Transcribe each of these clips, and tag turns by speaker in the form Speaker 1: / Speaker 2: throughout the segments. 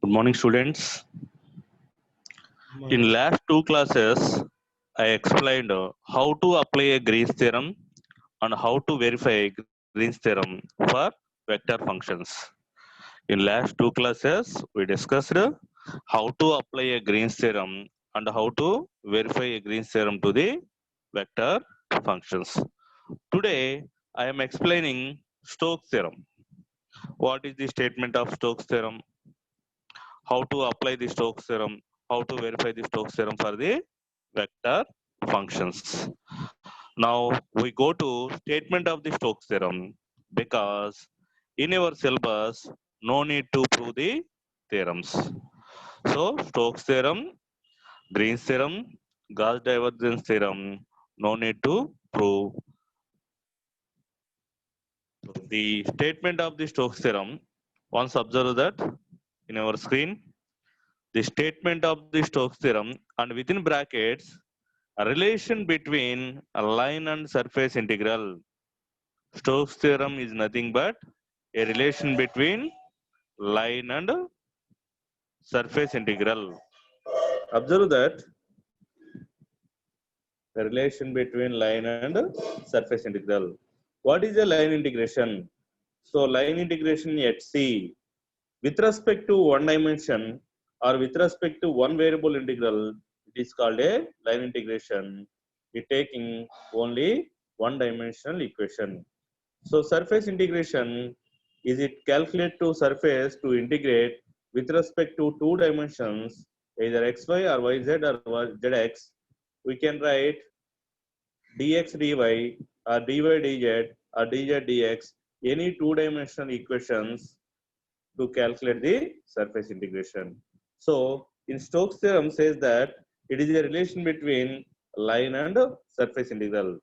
Speaker 1: Good morning, students. In last two classes, I explained how to apply a Green's theorem and how to verify Green's theorem for vector functions. In last two classes, we discussed how to apply a Green's theorem and how to verify a Green's theorem to the vector functions. Today, I am explaining Stokes theorem. What is the statement of Stokes theorem? How to apply the Stokes theorem, how to verify the Stokes theorem for the vector functions. Now we go to statement of the Stokes theorem because in our syllabus no need to prove the theorems. So Stokes theorem, Green's theorem, Gauss divergence theorem, no need to prove. The statement of the Stokes theorem, once observe that in our screen, the statement of the Stokes theorem and within brackets a relation between a line and surface integral. Stokes theorem is nothing but a relation between line and surface integral. Observe that the relation between line and surface integral. What is a line integration? So line integration at C with respect to one dimension or with respect to one variable integral, it is called a line integration. It taking only one dimensional equation. So surface integration is it calculate to surface to integrate with respect to two dimensions, either xy or yz or zx. We can write dx dy or dy dz or dz dx, any two dimensional equations to calculate the surface integration. So in Stokes theorem says that it is a relation between line and surface integral.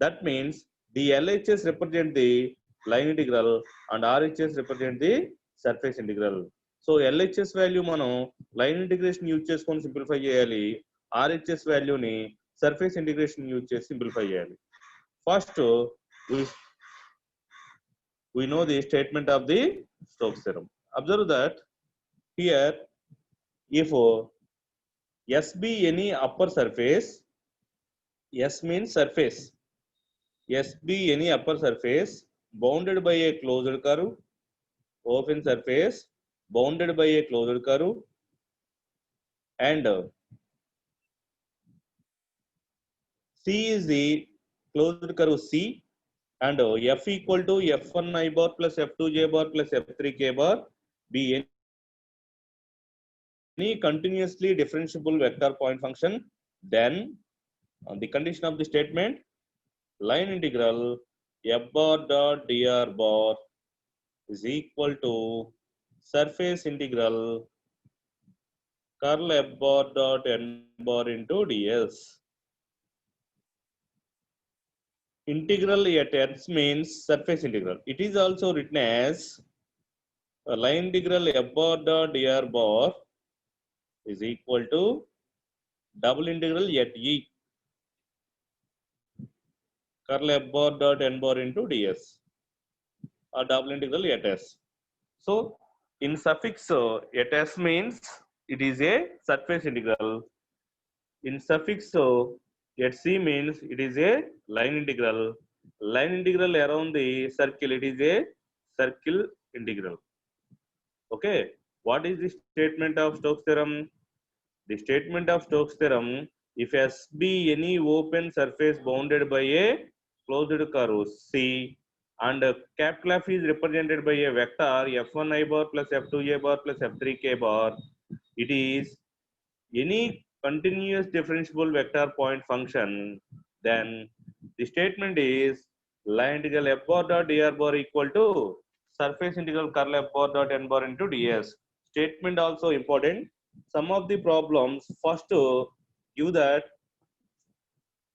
Speaker 1: That means the LHS represent the line integral and RHS represent the surface integral. So LHS value మనం line integration use చేసుకొని simplify చేయాలి, RHS వాల్యూని surface integration use చేసి simplify చేయాలి. First we know the statement of the Stokes theorem. Observe that here if S be any upper surface, S means surface, S be any upper surface bounded by a closed curve, open surface bounded by a closed curve, and C is the closed curve C, and F equal to F1 I bar plus F2 J bar plus F3 K bar be any continuously differentiable vector point function, then on the condition of the statement, line integral f bar dot dr bar is equal to surface integral curl f bar dot n bar into ds. Integral at x means surface integral. It is also written as line integral f bar dot dr bar is equal to double integral at e curl f bar dot n bar into ds or double integral at s. So in suffix at s means it is a surface integral. In suffix at c means it is a line integral. Line integral around the circle, it is a circle integral. Okay, what is the statement of Stokes theorem? The statement of Stokes theorem, if S be any open surface bounded by a closed curve C and capital F is represented by a vector F1 I bar plus F2 J bar plus F3 K bar, it is any continuous differentiable vector point function, then the statement is line integral f bar dot dr bar equal to surface integral curl f bar dot n bar into ds. Statement also important. Some of the problems first give that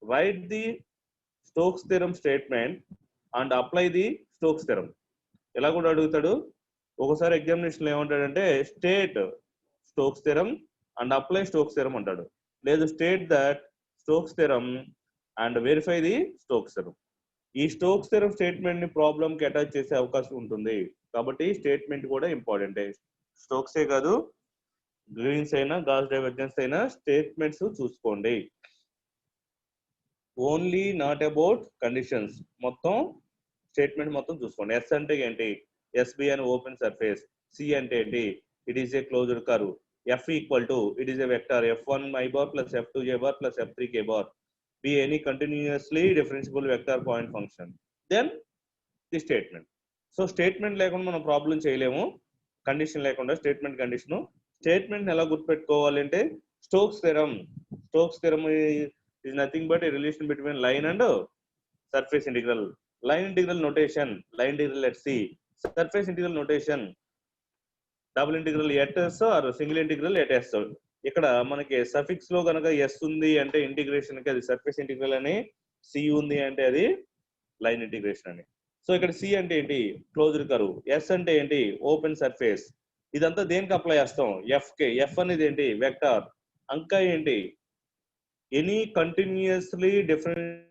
Speaker 1: write the Stokes theorem statement and apply the Stokes theorem. ఎలా కూడా అడుగుతాడు ఒకసారి ఎగ్జామినేషన్లో ఏమంటాడంటే state Stokes theorem and apply Stokes theorem అంటాడు, లేదు state that Stokes theorem and verify the Stokes theorem. ఈ Stokes theorem statement ని ప్రాబ్లమ్ కి అటాచ్ చేసే అవకాశం ఉంటుంది కాబట్టి స్టేట్మెంట్ కూడా ఇంపార్టెంటే. స్టోక్సే కాదు గ్రీన్స్ అయినా గాస్ డైవర్జెన్స్ అయినా స్టేట్మెంట్స్ చూసుకోండి. ఓన్లీ నాట్ అబౌట్ కండిషన్స్, మొత్తం స్టేట్మెంట్ మొత్తం చూసుకోండి. ఎస్ అంటే ఏంటి? ఎస్బి అని ఓపెన్ సర్ఫేస్. సి అంటే ఏంటి? It is a closed curve. F equal to it is a vector F1 I bar plus F2 J bar plus F3 K bar be any continuously differentiable vector point function, then the statement. So statement లేకుండా మనం problem చేయలేము, condition లేకుండా. Statement condition. Statement ఎలా గుర్తుపెట్టుకోవాలి అంటే Stokes theorem. Stokes theorem is nothing but a relation between line and surface integral. Line integral notation, line integral at C. Surface integral notation, double integral at S or single integral at S. ఇక్కడ మనకి suffix లో కనుక yes ఉంది అంటే integration కి అది surface integral అని, C ఉంది అంటే అది లైన్ ఇంటిగ్రేషన్ అని. సో ఇక్కడ సి అంటే ఏంటి? Closed curve. ఎస్ అంటే ఏంటి? Open surface. ఇదంతా దేనికి అప్లై చేస్తాం? ఎఫ్ కి. ఎఫ్ అనేది ఏంటి? వెక్టార్. అంకా ఏంటి? Any continuously different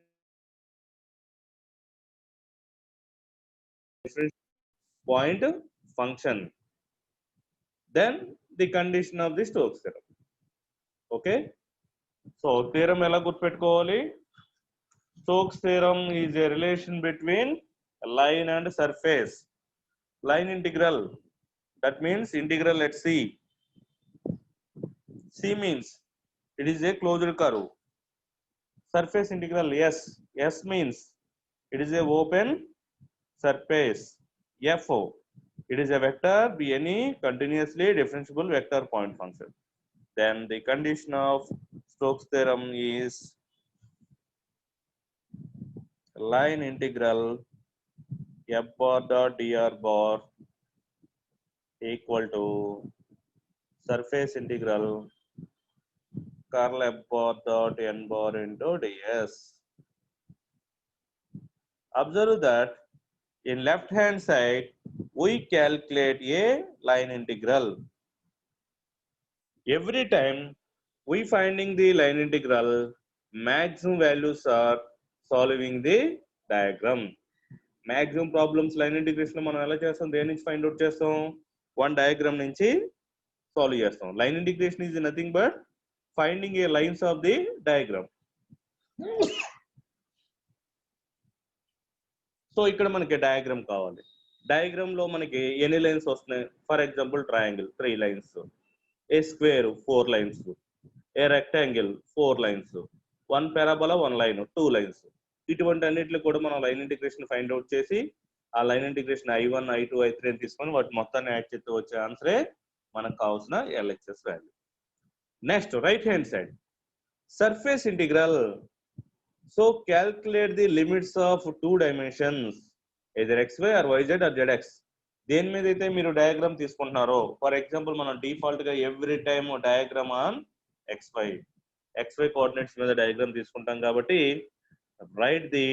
Speaker 1: point function, then the condition of the Stokes theorem. Okay, so theorem ఎలా గుర్తుపెట్టుకోవాలి? Stokes theorem is a relation between line and surface. Line integral, that means integral at C. C means it is a closed curve. Surface integral S. S means it is a open surface. F, it is a vector be any continuously differentiable vector point function. Then the condition of Stokes theorem is line integral f bar dot dr bar equal to surface integral curl f bar dot n bar into ds. Observe that in left hand side we calculate a line integral. Every time we finding the line integral, maximum values are solving the diagram. Maximum problems line integration లో మనం ఎలా చేస్తాం? దేని నుంచి find out చేస్తాం? One diagram నుంచి solve చేస్తాం. Line integration is nothing but finding A lines of the diagram. So ఇక్కడ మనకి డయాగ్రామ్ కావాలి. డయాగ్రామ్ లో మనకి ఎన్ని లైన్స్ వస్తున్నాయి? For example triangle 3 lines, A square 4 lines, a rectangle 4 lines, one parabola 1 line 2 lines. ఇటువంటి అన్నిటిలో కూడా మనం లైన్ ఇంటిగ్రేషన్ ఫైండ్ అవుట్ చేసి ఆ line integration I1 I2 I3 అని తీసుకొని వాటి మొత్తాన్ని యాడ్ చేస్తే వచ్చే ఆన్సరే మనకు కావాల్సిన LHS value. Next right hand side surface integral. So calculate the limits of 2 dimensions either xy or yz or zx. దేని మీద అయితే మీరు డయాగ్రామ్ తీసుకుంటున్నారో, ఫర్ ఎగ్జాంపుల్ మనం డిఫాల్ట్ గా every time diagram on xy coordinates మీద డయాగ్రామ్ తీసుకుంటాం కాబట్టి right the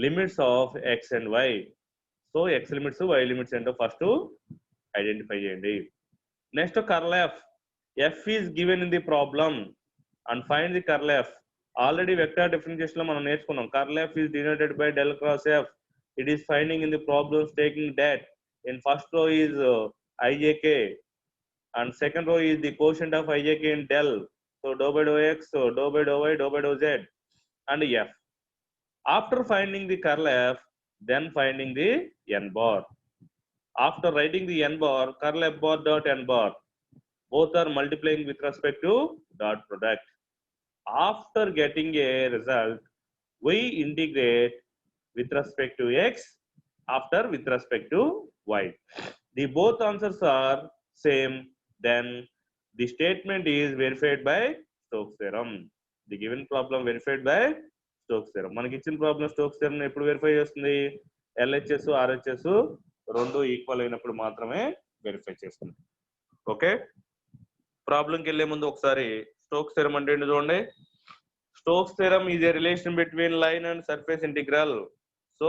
Speaker 1: limits of x and y. So x limits y limits ఏంటో ఫస్ట్ ఐడెంటిఫై చేయండి. Next curl F. F is given in the problem and find the curl F. Already vector differentiation లో మనం నేర్చుకున్నాం. Curl F is denoted by del cross F. It is finding in the problems taking that in first row is ijk and second row is the quotient of ijk in del. So dou by dou x, so dou by dou y, dou by dou z and f. After finding the curl f, then finding the n bar. After writing the n bar, curl f bar dot n bar, both are multiplying with respect to dot product. After getting a result, we integrate with respect to x, after with respect to y. The both answers are same, then the statement is verified by Stokes theorem. The given problem verified by Stokes theorem. మనకి ఇచ్చిన problem Stokes theorem ఎప్పుడు verify చేస్తుంది? LHS RHS రెండు equal అయినప్పుడు మాత్రమే verify చేస్తుంది. Okay, ప్రాబ్లంకి వెళ్ళే ముందు ఒకసారి Stokes theorem అంటే ఏంటో చూడండి. Stokes theorem is a relation between line and surface integral. So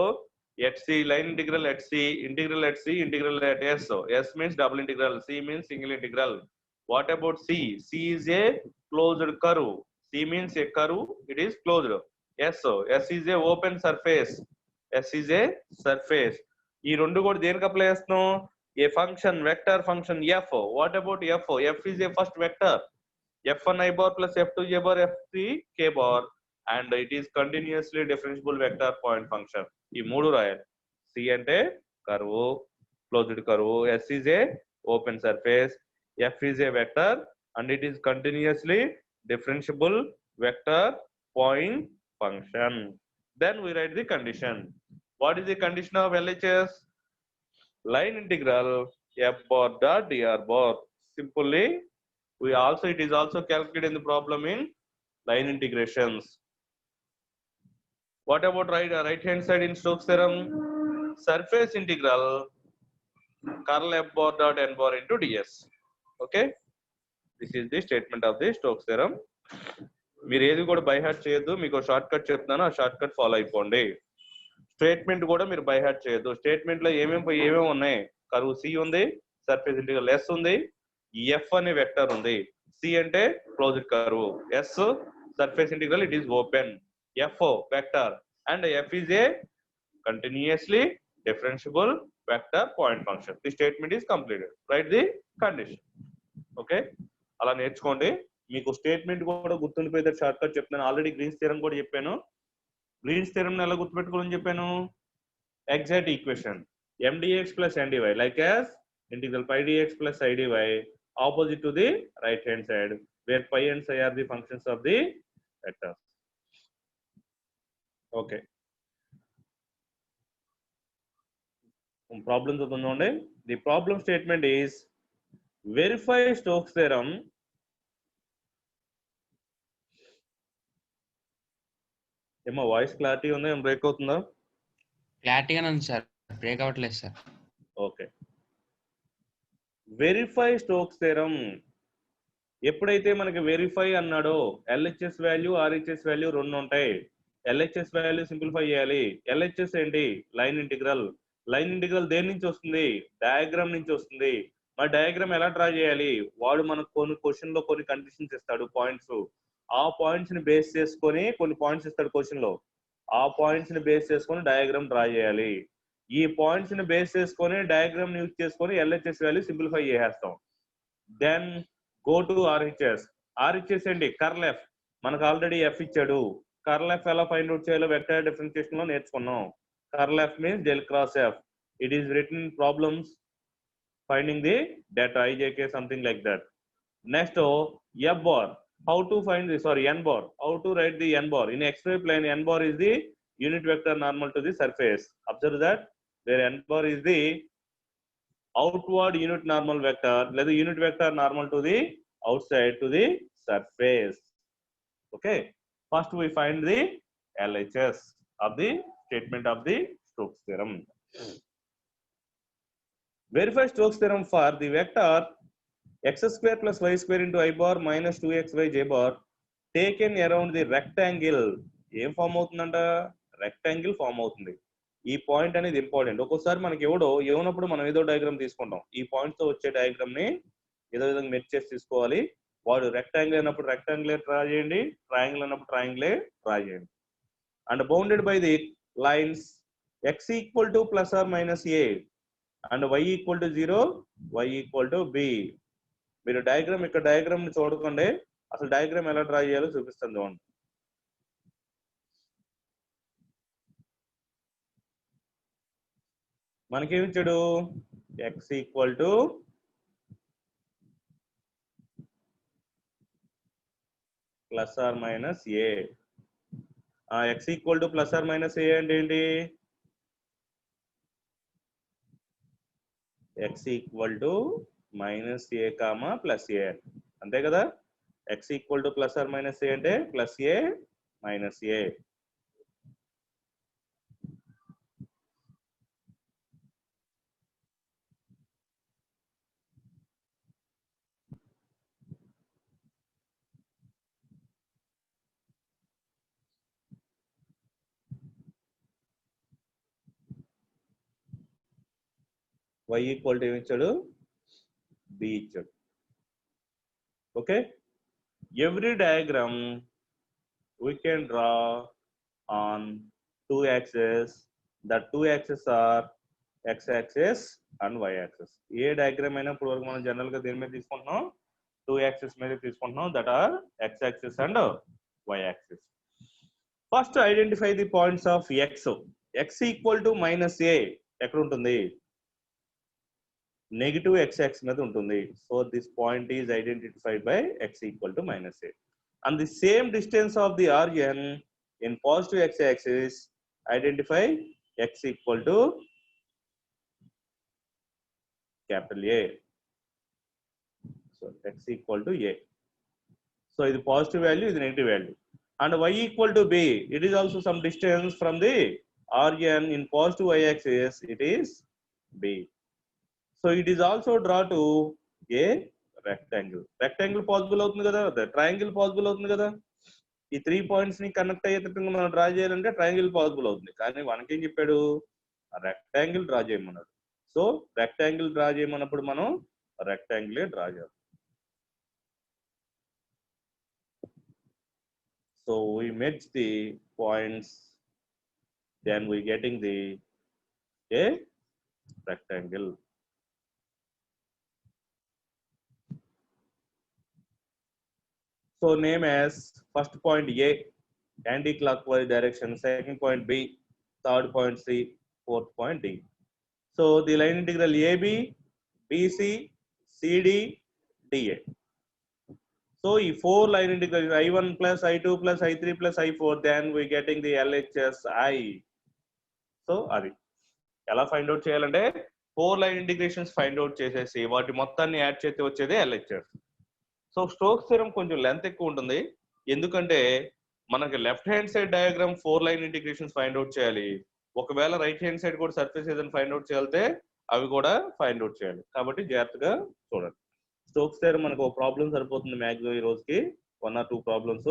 Speaker 1: at C, line integral at C, integral at C, integral at S. So S means double integral, C means single integral. What about C? C is a closed curve. C means a curve, it is closed. S, so S is a open surface. S is a surface. ఈ రెండు కూడా దేనికి apply చేస్తున్నాం? a function, vector function f. What about f? F is a first vector. f1 I bar plus f2 j bar f3 k bar, and it is continuously differentiable vector point function. ఈ మూడు రాయాలి. C అంటే curve, closed curve. S is a open surface. F is a vector and it is continuously differentiable vector point function. Then we write the condition. What is the condition of LHS? Line integral f bar dot dr bar. Simply, it is also calculated in the problem in line integrations. What about right hand side in Stokes theorem? Surface integral curl f bar dot n bar into ds. Okay, this is the statement of the Stokes theorem. మీరు ఏది కూడా by heart చేయొద్దు, మీకు short cut చెప్తున్నాను, ఆ short cut follow అయిపోండి. Statement కూడా మీరు బై హార్ట్ చేయొద్దు. స్టేట్మెంట్ లో ఏమేమి ఉన్నాయి? కర్వ్ సి ఉంది, సర్ఫేస్ ఇంటిగ్రల్ ఎస్ ఉంది, ఎఫ్ అనే వెక్టర్ ఉంది. సి అంటే closed curve, S surface integral it is open, F vector and F is a continuously differentiable vector point function. The statement is completed. Write the condition. Okay, అలా నేర్చుకోండి. మీకు statement కూడా గుర్తుండిపోయేది short cut చెప్తాను. Already Greens theorem కూడా చెప్పాను. Greens theorem ఎలా గుర్తుపెట్టుకోవాలని చెప్పాను? Exact equation mdx plus ndy like as integral pi dx plus I dy opposite to the right hand side where pi and psi are the functions of the vectors. Okay, problem చూద్దామండి. The problem statement is verify Stokes theorem ఏమో voice clarity ఉందా, ఏం break అవుతుందా?
Speaker 2: క్లారిటీగానే ఉంది sir, break అవ్వట్లేదు sir.
Speaker 1: Okay, verify Stokes theorem. ఎప్పుడైతే మనకి verify అన్నాడో ఎల్హెచ్ఎస్ వాల్యూ ఆర్హెచ్ఎస్ వాల్యూ రెండు ఉంటాయి. ఎల్హెచ్ఎస్ వాల్యూ సింప్లిఫై చేయాలి. ఎల్హెచ్ఎస్ ఏంటి? Line integral. లైన్ ఇంటిగ్రల్ దేని నుంచి వస్తుంది? డయాగ్రామ్ నుంచి వస్తుంది. మరి డయాగ్రామ్ ఎలా డ్రా చేయాలి? వాడు మనకు కొన్ని క్వశ్చన్ లో కొన్ని కండిషన్స్ ఇస్తాడు, పాయింట్స్. ఆ పాయింట్స్ ని బేస్ చేసుకొని కొన్ని పాయింట్స్ ఇస్తాడు క్వశ్చన్ లో. ఆ పాయింట్స్ ని బేస్ చేసుకొని డయాగ్రామ్ డ్రా చేయాలి. ఈ పాయింట్స్ ని బేస్ చేసుకొని డయాగ్రామ్ యూజ్ చేసుకొని ఎల్హెచ్ఎస్ వాల్యూ సింప్లిఫై చేసేస్తాం. Then go to RHS. RHS ఏంటి? Curl F. మనకు ఆల్రెడీ ఎఫ్ ఇచ్చాడు. కర్ల్ ఎఫ్ ఎలా ఫైండ్ అవుట్ చేయాలో వెక్టర్ డిఫరెన్షియేషన్ లో నేర్చుకున్నాం. Curl F means del cross F. It is written in problems finding the data ijk something like that. Next f bar, how to find this? Sorry, n bar, how to write the n bar? In xy plane n bar is the unit vector normal to the surface. Observe that where n bar is the outward unit normal vector, let the unit vector normal to the outside to the surface. Okay, first we find the LHS of the statement of the Stokes theorem. Verify Stokes theorem for the vector x square plus y square into I bar minus 2xy j bar taken around the rectangle. ఏం form అవుతుందంట? Rectangle form అవుతుంది. ఈ point అనేది important. ఒక్కోసారి మనకి ఏమన్నప్పుడు మనం ఏదో diagram తీసుకుంటాం. ఈ పాయింట్ తో వచ్చే డయాగ్రామ్ ని ఏదో విధంగా మెచ్ చేసి తీసుకోవాలి. వాడు రెక్టాంగిల్ అన్నప్పుడు రెక్టాంగిలే డ్రా చేయండి, ట్రయాంగిల్ అన్నప్పుడు ట్రయాంగిలే డ్రా చేయండి. And bounded by the lines x equal to plus or minus a and y equal to 0, y equal to b. మీరు డయాగ్రామ్ ఇక్కడ డయాగ్రామ్ ని చూడకండి, అసలు డయాగ్రామ్ ఎలా డ్రా చేయాలో చూపిస్తాను చూడండి. మనకేమి ఇచ్చాడు? x equal to plus or minus A. x equal to plus or minus A అంటే ఏంటి? x equal to minus A comma plus A, అంతే కదా? x equal to plus or minus A అంటే plus A minus A. y equal to ఏమి ఇచ్చాడు? b ఇచ్చాడు. Okay, every diagram we can draw on two axes. The two axes are x axis and Y axis. ఏ diagram అయినా ఇప్పుడు వరకు మనం general గా దేని మీద తీసుకుంటున్నాం, 2 యాక్సిస్ మీద తీసుకుంటున్నాం, that are X axis and Y axis. First identify the points of X. X equal to minus A ఎక్కడ ఉంటుంది, నెగిటివ్ ఎక్స్ యాక్సిస్ మీద ఉంటుంది. So this point is identified by X equal to minus A. And the same distance of the origin in positive X axis identify X equal to capital A. So x equal to A. So ఇది positive value, ఇది negative value. And y equal to B. It is also some distance from the origin in positive y axis. It is B. So it is also draw to a rectangle. Rectangle possible అవుతుంది కదా, triangle possible అవుతుంది కదా. ఈ 3 points ని connect అయ్యేటట్టు మనం draw చేయాలంటే triangle possible అవుతుంది. కానీ మనకేం చెప్పాడు, రెక్టాంగిల్ డ్రా చేయమన్నాడు. సో రెక్టాంగిల్ డ్రా చేయమన్నప్పుడు మనం రెక్టాంగిలే డ్రా చేయాలి. So we merge the points, then we getting the a rectangle. So name as first point A, anti-clockwise direction, second point B, third point C, fourth point D. So the line integral AB, BC, CD, DA. So ఈ 4 line integral I1 plus I2 plus I3 plus I4, then we getting the LHS I. So అది ఎలా find out చేయాలంటే 4 line integrations find out చేసేసి వాటి మొత్తాన్ని add చేస్తే వచ్చేదే LHS. So Stokes theorem కొంచెం లెంత్ ఎక్కువ ఉంటుంది, ఎందుకంటే మనకి left hand side diagram 4 line integrations find out చేయాలి. ఒకవేళ రైట్ హ్యాండ్ సైడ్ కూడా సర్ఫేస్ ఏదైనా ఫైండ్ అవుట్ చేయాలంటే అవి కూడా ఫైండ్ అవుట్ చేయాలి. కాబట్టి జాగ్రత్తగా చూడండి. స్టోక్స్ థియరం మనకు ఒక ప్రాబ్లం సరిపోతుంది మ్యాక్సిమం ఈ రోజుకి, 1 or 2 ప్రాబ్లమ్స్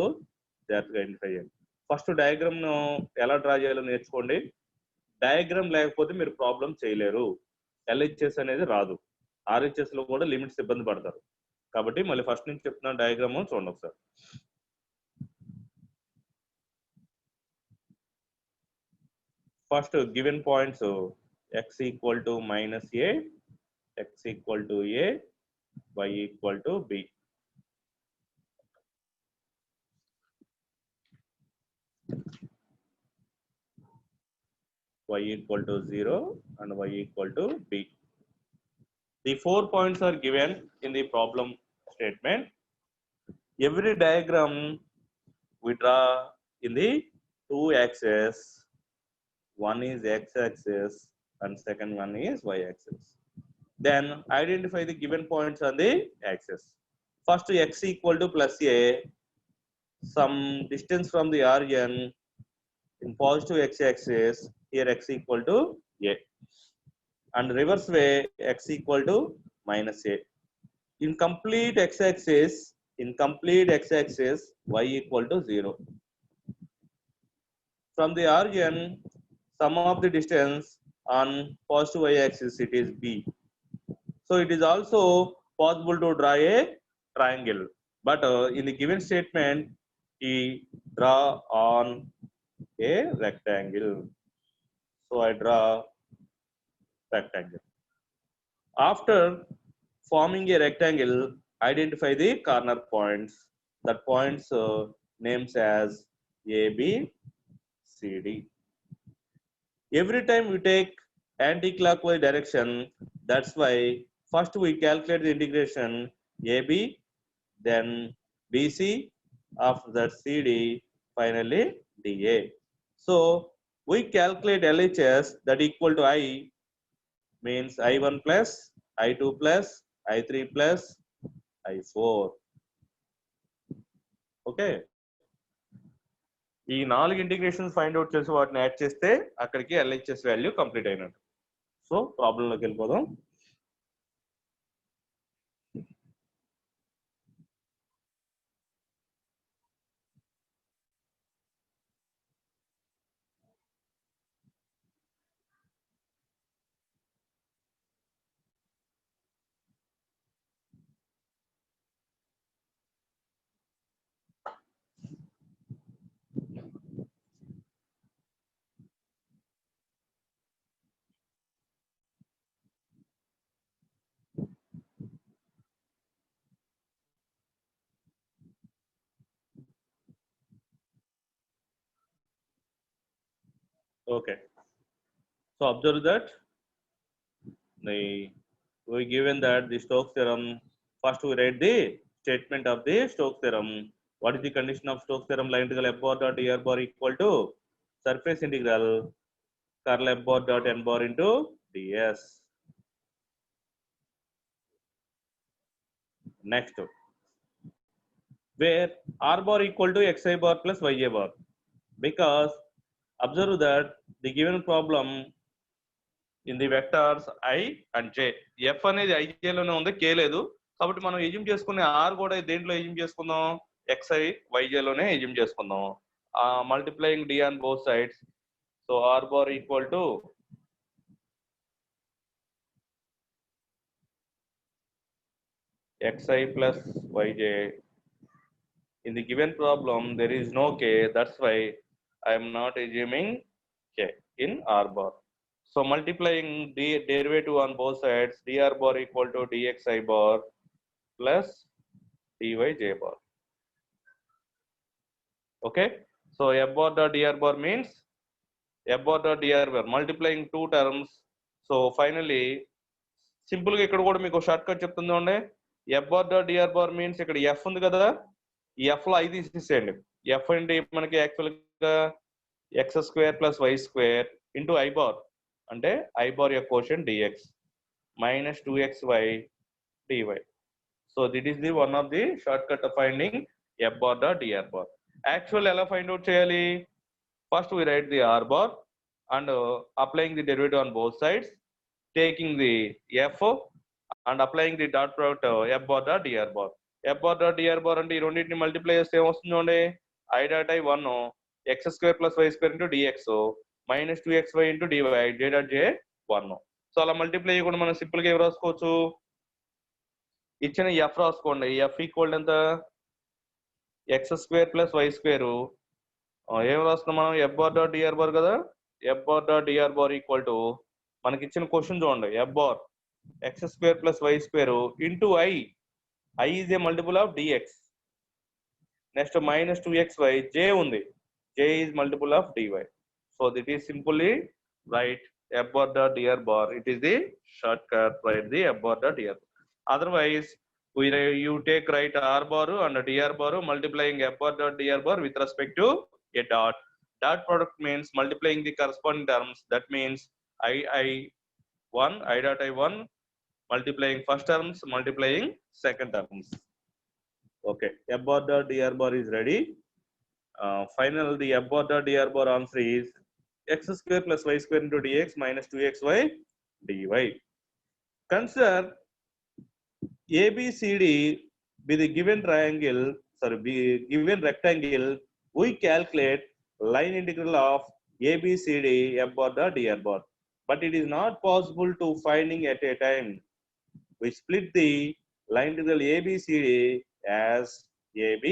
Speaker 1: జాగ్రత్తగా ఐడెంటిఫై చేయండి. ఫస్ట్ డయాగ్రామ్ ను ఎలా డ్రా చేయాలో నేర్చుకోండి. డయాగ్రామ్ లేకపోతే మీరు ప్రాబ్లం చేయలేరు. LHS అనేది రాదు. RHS లో కూడా లిమిట్స్ ఇబ్బంది పడతారు. కాబట్టి మళ్ళీ ఫస్ట్ నుంచి చెప్తున్న డయాగ్రామ్ చూడండి ఒకసారి. First given points x equal to minus A, x equal to A, y equal to B. y equal to 0 and y equal to b. The 4 points are given in the problem statement. Every diagram we draw in the 2 axes. One is x axis and second one is y axis. Then identify the given points on the axis. First x equal to plus a, some distance from the origin in positive x axis, here x equal to a, and reverse way x equal to minus a. In complete x axis y equal to 0. From the origin, sum of the distance on positive y axis, it is b. So it is also possible to draw a triangle, but in the given statement he draw on a rectangle. So I draw rectangle. After forming a rectangle, identify the corner points. That points names as A, B, C, D. Every time we take anti-clockwise direction, that's why first we calculate the integration AB, then BC, after that CD, finally DA. So we calculate LHS, that equal to I, means I1 plus I2 plus I3 plus I4. Okay, ఈ 4 integrations find out చేసి వాటిని add చేస్తే అక్కడికి LHS value complete అయినట్టు. So ప్రాబ్లంలోకి వెళ్ళిపోదాం. Okay. So observe that we given that the Stokes theorem. First we write the statement of the Stokes theorem. What is the condition of Stokes theorem? Line integral f bar dot dr bar equal to surface integral curl f bar dot n bar into ds. Next, where r bar equal to xi bar plus yi bar, because observe that the given problem in the vectors I and j, f అనేది ij లోనే ఉంది, k లేదు, కాబట్టి మనం assume చేసుకునే r కూడా దేంట్లో assume చేసుకుందాం, xi yj లోనే ఎజ్యూమ్ చేసుకుందాం. Multiplying d on both sides, so r bar equal to xi plus yj. In the given problem there is no k, that's why I am not assuming k in r bar. So multiplying the derivative on both sides, dr bar equal to dxi bar plus dyj bar. Okay, so f bar dot dr bar means f bar dot dr bar, multiplying two terms. So finally simple గా ఇక్కడ కూడా మీకు short cut చెప్తుందండి. f bar dot dr bar means ఇక్కడ f ఉంది కదా, ఈ f లో i తీసేసేయండి. f అంటే మనకి యాక్చువల్ గా x square plus y square into i bar, అంటే i bar యొక్క quotient dx minus 2xy dy. So this is the one of the shortcut of finding f bar dot dr bar. Actually ఎలా find out చేయాలి? First we write the r bar and applying the derivative on both sides, taking the f and applying the dot product f bar dot dr bar. f bar dot dr bar అంటే ఈ రెండింటిని multiply చేస్తే ఏమొస్తుందండి, i dot i 1 x square plus y square into dx minus 2xy into dy j dot j 1. So అలా multiply చేయకుండా మనం simple గా ఏం రాసుకోవచ్చు, ఇచ్చిన f రాసుకోండి. f ఈక్వల్ ఎంత, x square plus y square, ఏం రాస్తున్నాం మనం, f bar dot dr bar కదా, f bar dot dr bar equal to మనకి ఇచ్చిన క్వశ్చన్ చూడండి, f bar x square plus y square into i is a multiple of dx, next minus 2xy j ఉంది, j is multiple of dy. So that is simply write f bar dot dr bar, it is the shortcut, write the f bar dot dr. Otherwise you take write r bar and dr bar multiplying f bar dot dr bar with respect to a dot. Dot product means multiplying the corresponding terms, that means i1 i dot i1 multiplying first terms multiplying second terms. Okay, f bar dot dr bar is ready. Final the f bar dot dr bar answer is x square plus y square into dx minus 2xy dy. Consider ABCD be the given triangle, be given rectangle. We calculate line integral of ABCD f bar dot dr bar, but it is not possible to finding at a time. We split the line integral ABCD as AB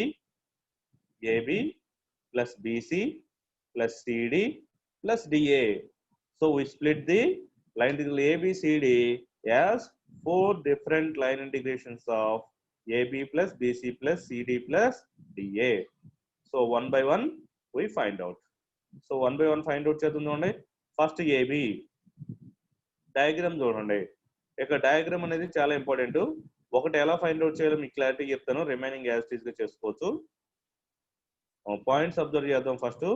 Speaker 1: plus BC plus CD plus DA. So we split the line integral ABCD as 4 different line integrations of AB plus BC plus CD plus DA. So one by one we find out. So one by one find out చేద్దాం. First AB diagram చూడండి. ఇక్కడ diagram అనేది చాలా important. ఒకటి ఎలా find out చేయాలో మీకు clarity చెప్తాను, రిమైనింగ్ యాజ్ ఇట్ ఈస్ గా చేసుకోవచ్చు. పాయింట్స్ అబ్జర్వ్ చేద్దాం. First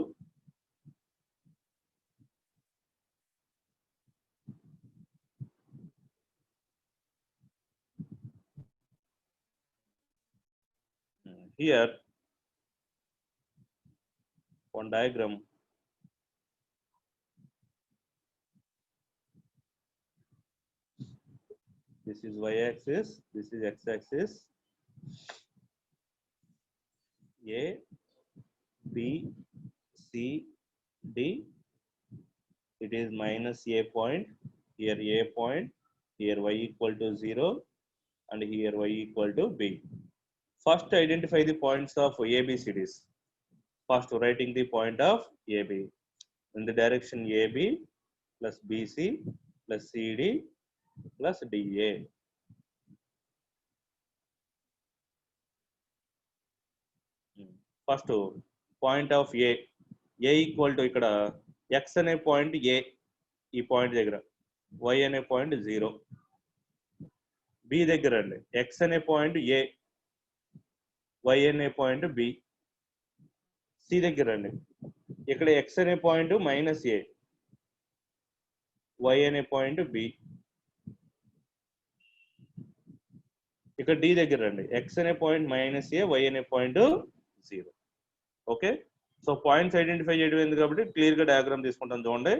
Speaker 1: here one diagram. This is y axis, this is x axis. A B C D, it is minus a point, here a point, here y equal to 0 and here y equal to b. First identify the points of ABCDs. First writing the point of AB in the direction AB plus BC plus CD plus DA. First point of A equal to ikkada x అనే point ఏ, ఈ point దగ్గర y అనే point 0. B దగ్గర అండి x అనే point ఏ, y అనే point B. C దగ్గర అండి ఇక్కడ x అనే పాయింట్ మైనస్ ఏ, y అనే పాయింట్ బి. ఇక్కడ డి దగ్గర అండి x అనే పాయింట్ మైనస్ ఏ, y అనే point 0. Okay, so points identify చేయడం ఎందుకు కాబట్టి క్లియర్ గా డయాగ్రామ్ తీసుకుంటాం చూడండి.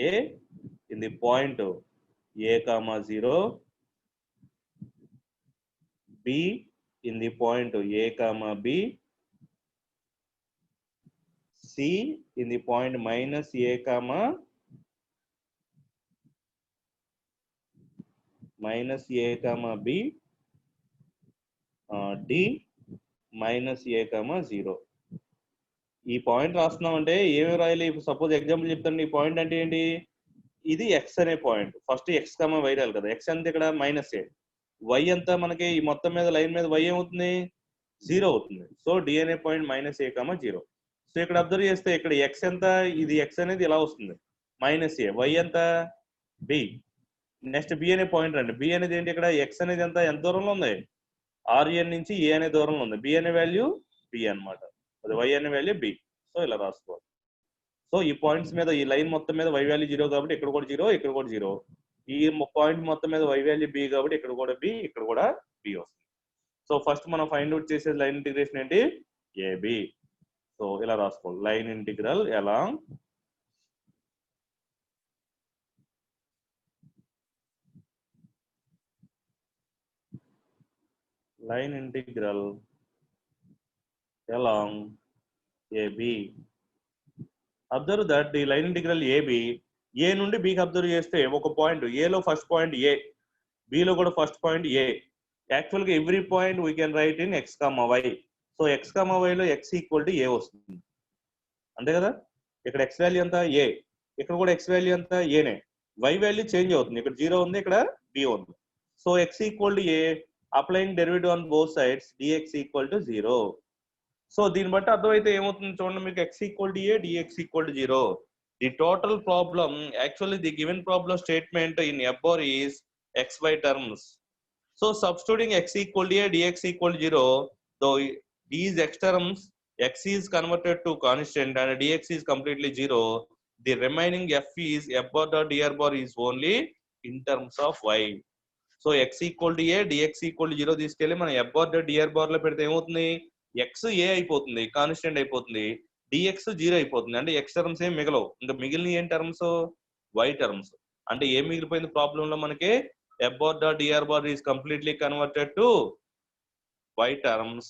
Speaker 1: A in the point A comma 0, B in the point A comma B, C in the point minus A comma minus A comma B, D minus A comma 0. ఈ point రాస్తున్నాం అంటే ఏమి రాయాలి? Suppose example చెప్తాను. ఈ point అంటే ఏంటి? ఇది ఎక్స్ అనే point. First X comma Y రాయాలి కదా. ఎక్స్ అంటే ఇక్కడ మైనస్ ఏ, వై అంతా మనకి ఈ మొత్తం మీద లైన్ మీద వై ఏమవుతుంది? 0 అవుతుంది. సో డి అనే point minus A comma 0. So ఇక్కడ అబ్జర్వ్ చేస్తే ఇక్కడ ఎక్స్ ఎంత, ఇది ఎక్స్ అనేది ఇలా వస్తుంది మైనస్ ఏ, వై ఎంత బి. నెక్స్ట్ బి అనే పాయింట్ రండి. బి అనేది ఏంటి? ఇక్కడ ఎక్స్ అనేది ఎంత దూరంలో ఉంది? ఆర్ఎన్ నుంచి ఏ అనే దూరంలో ఉంది. బి అనే వాల్యూ బి అనమాట, అది వై అనే వాల్యూ బి. సో ఇలా రాసుకోవాలి. సో ఈ పాయింట్స్ మీద ఈ లైన్ మొత్తం మీద వై వాల్యూ 0 కాబట్టి ఇక్కడ కూడా 0, ఇక్కడ కూడా 0. ఈ పాయింట్ మొత్తం మీద వై వాల్యూ బి కాబట్టి ఇక్కడ కూడా బి, ఇక్కడ కూడా బి వస్తుంది. సో ఫస్ట్ మనం ఫైండ్ అవుట్ చేసే లైన్ ఇంటిగ్రేషన్ ఏంటి? ఏబి. సో ఇలా రాసుకోవాలి. Line integral along line integral along AB. Observe that the line integral AB, A నుండి B కి అబ్జర్వ్ చేస్తే ఒక పాయింట్ A లో ఫస్ట్ పాయింట్ A, B లో కూడా ఫస్ట్ పాయింట్ A. యాక్చువల్ గా every point we can write in x, y. So x, y లో x equal to A వస్తుంది అంతే కదా. ఇక్కడ x వాల్యూ ఎంత? A. ఇక్కడ కూడా x వాల్యూ ఎంత? ఏనే. y వాల్యూ చేంజ్ అవుతుంది. ఇక్కడ 0 ఉంది, ఇక్కడ B ఉంది. So x equal to A, applying derivative on both sides, dx equal to 0. So దీన్ని బట్టి అర్థమైతే ఏమవుతుంది చూడండి మీకు, x equal to A, dx equal to 0. The total problem, actually the given problem statement in above is xy terms. So substituting x equal to A, dx equal to 0, though these x terms, x is converted to constant and dx is completely 0, the remaining f is f bar dot dr bar is only in terms of y. So x equal to A, dx equal to 0 తీసుకెళ్ళి మనం f bar dot dr bar లో పెడితే ఏమవుతుంది? x ఏ అయిపోతుంది, constant అయిపోతుంది. dx 0 అయిపోతుంది. అంటే x terms ఏం మిగలవు. ఇంకా మిగిలిన ఏం టర్మ్స్? y terms. అంటే ఏం మిగిలిపోయింది ప్రాబ్లం లో మనకి? f bar dot dr bar is completely converted to y terms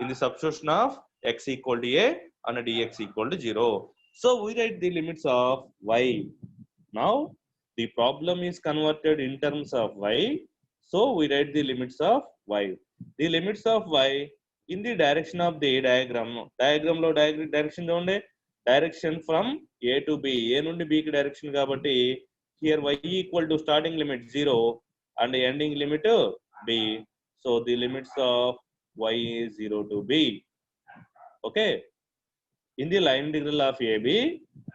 Speaker 1: in the substitution of x equal to a and dx equal to 0. So we write the limits of y. Now the problem is converted in terms of y, so we write the limits of y. The limits of y in the direction of the diagram. Diagram lo direction చూడండి, direction from a to b, a నుండి b కి direction కాబట్టి here y equal to starting limit 0 and ending limit b. So the limits of y is 0 to b. Okay, in the line integral of AB